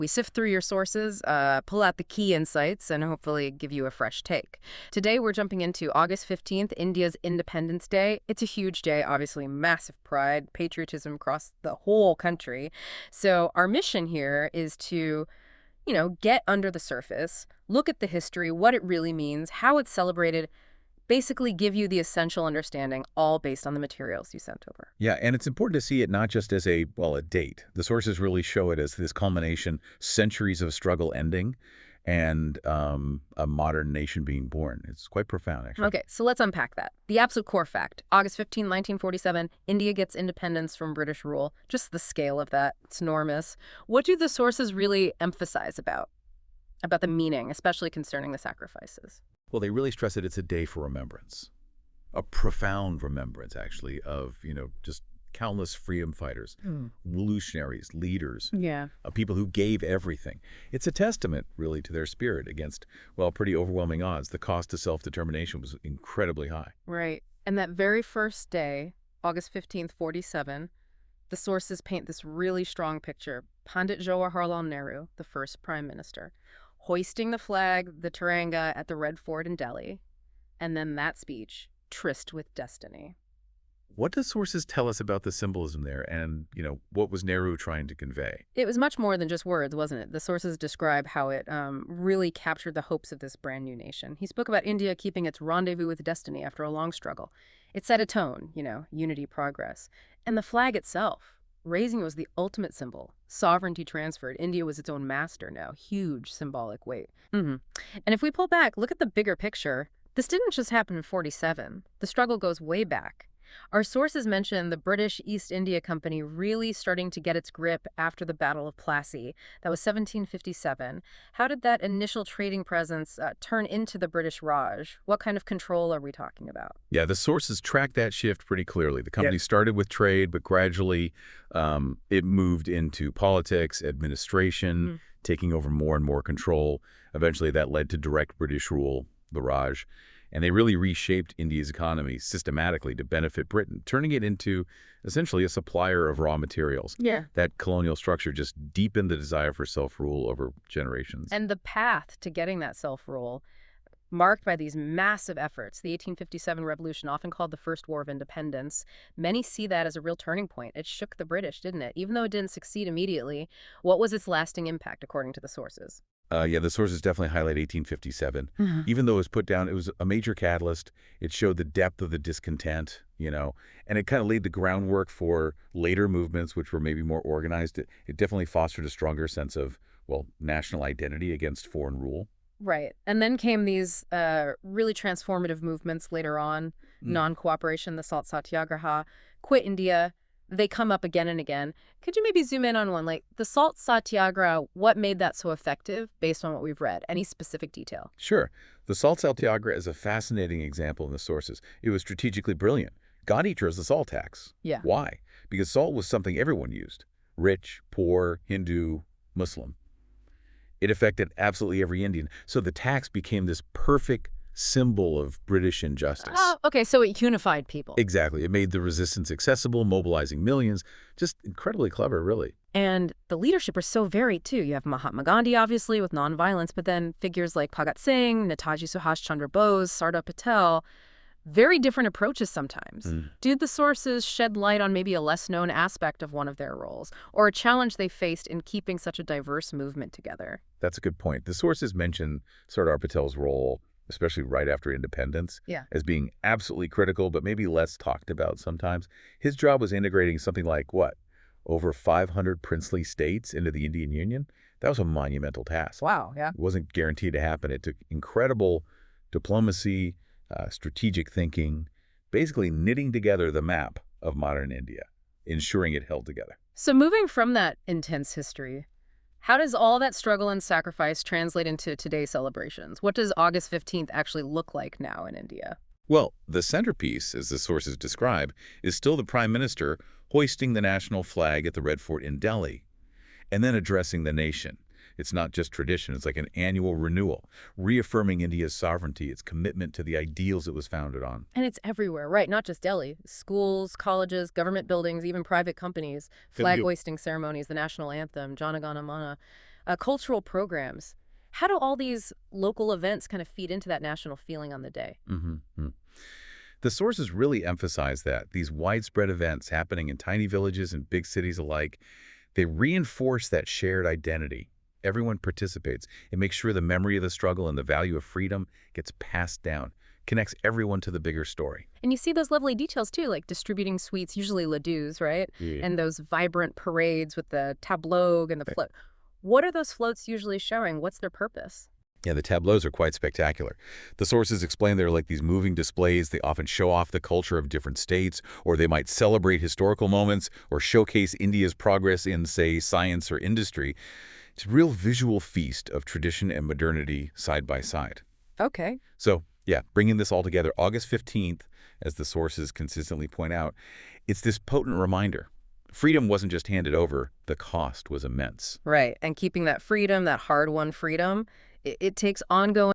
We sift through your sources, pull out the key insights, and hopefully give you a fresh take. Today, we're jumping into August 15th, India's Independence Day. It's a huge day, obviously, massive pride, patriotism across the whole country. So our mission here is to get under the surface, look at the history, what it really means, how it's celebrated, basically give you the essential understanding, all based on the materials you sent over. Yeah, and it's important to see it not just as a date. The sources really show it as this culmination, centuries of struggle ending, and a modern nation being born. It's quite profound, actually. Okay, so let's unpack that. The absolute core fact: August 15, 1947, India gets independence from British rule. Just the scale of that, it's enormous. What do the sources really emphasize about the meaning, especially concerning the sacrifices? Well, they really stress that it's a day for remembrance, a profound remembrance, actually, of, just countless freedom fighters, revolutionaries, leaders, people who gave everything. It's a testament, really, to their spirit against, pretty overwhelming odds. The cost to self-determination was incredibly high. Right. And that very first day, August 15th, 47, the sources paint this really strong picture. Pandit Jawaharlal Nehru, the first prime minister, hoisting the flag, the Tiranga, at the Red Fort in Delhi. And then that speech, Tryst with Destiny. What do sources tell us about the symbolism there and, what was Nehru trying to convey? It was much more than just words, wasn't it? The sources describe how it really captured the hopes of this brand new nation. He spoke about India keeping its rendezvous with destiny after a long struggle. It set a tone, unity, progress. And the flag itself, raising it was the ultimate symbol. Sovereignty transferred. India was its own master now. Huge symbolic weight. And if we pull back, look at the bigger picture. This didn't just happen in 47. The struggle goes way back. Our sources mention the British East India Company really starting to get its grip after the Battle of Plassey. That was 1757. How did that initial trading presence turn into the British Raj? What kind of control are we talking about? Yeah, the sources track that shift pretty clearly. The company started with trade, but gradually it moved into politics, administration, taking over more and more control. Eventually that led to direct British rule, the Raj. And they really reshaped India's economy systematically to benefit Britain, turning it into essentially a supplier of raw materials. Yeah. That colonial structure just deepened the desire for self-rule over generations. And the path to getting that self-rule, marked by these massive efforts, the 1857 revolution, often called the First War of Independence, many see that as a real turning point. It shook the British, didn't it? Even though it didn't succeed immediately, what was its lasting impact, according to the sources? The sources definitely highlight 1857. Even though it was put down, it was a major catalyst. It showed the depth of the discontent, and it kind of laid the groundwork for later movements, which were maybe more organized. It definitely fostered a stronger sense of, national identity against foreign rule. Right. And then came these really transformative movements later on, non-cooperation, the Salt Satyagraha, Quit India. They come up again and again. Could you maybe zoom in on one, like the Salt Satyagraha, what made that so effective based on what we've read? Any specific detail? Sure. The Salt Satyagraha is a fascinating example in the sources. It was strategically brilliant. Gandhi chose the salt tax. Yeah. Why? Because salt was something everyone used. Rich, poor, Hindu, Muslim. It affected absolutely every Indian. So the tax became this perfect symbol of British injustice. Oh, okay, so it unified people. Exactly. It made the resistance accessible, mobilizing millions. Just incredibly clever, really. And the leadership are so varied, too. You have Mahatma Gandhi, obviously, with nonviolence, but then figures like Bhagat Singh, Netaji Subhash Chandra Bose, Sardar Patel, very different approaches sometimes. Did the sources shed light on maybe a less-known aspect of one of their roles, or a challenge they faced in keeping such a diverse movement together? That's a good point. The sources mention Sardar Patel's role, especially right after independence, as being absolutely critical, but maybe less talked about sometimes. His job was integrating something like, over 500 princely states into the Indian Union? That was a monumental task. Wow, yeah. It wasn't guaranteed to happen. It took incredible diplomacy, strategic thinking, basically knitting together the map of modern India, ensuring it held together. So moving from that intense history, how does all that struggle and sacrifice translate into today's celebrations? What does August 15th actually look like now in India? Well, the centerpiece, as the sources describe, is still the prime minister hoisting the national flag at the Red Fort in Delhi and then addressing the nation. It's not just tradition. It's like an annual renewal, reaffirming India's sovereignty, its commitment to the ideals it was founded on. And it's everywhere, right? Not just Delhi. Schools, colleges, government buildings, even private companies, flag hoisting ceremonies, the national anthem, Jana Gana Mana. cultural programs. How do all these local events kind of feed into that national feeling on the day? Mm-hmm. The sources really emphasize that these widespread events happening in tiny villages and big cities alike, they reinforce that shared identity. Everyone participates. It makes sure the memory of the struggle and the value of freedom gets passed down, connects everyone to the bigger story. And you see those lovely details too, like distributing sweets, usually ladus, right? Yeah. And those vibrant parades with the tableau and the Right. float. What are those floats usually showing? What's their purpose? Yeah, the tableaus are quite spectacular. The sources explain they're like these moving displays. They often show off the culture of different states, or they might celebrate historical moments or showcase India's progress in, say, science or industry. It's a real visual feast of tradition and modernity side by side. Okay. So, yeah, bringing this all together, August 15th, as the sources consistently point out, it's this potent reminder. Freedom wasn't just handed over, the cost was immense. Right. And keeping that freedom, that hard-won freedom, it takes ongoing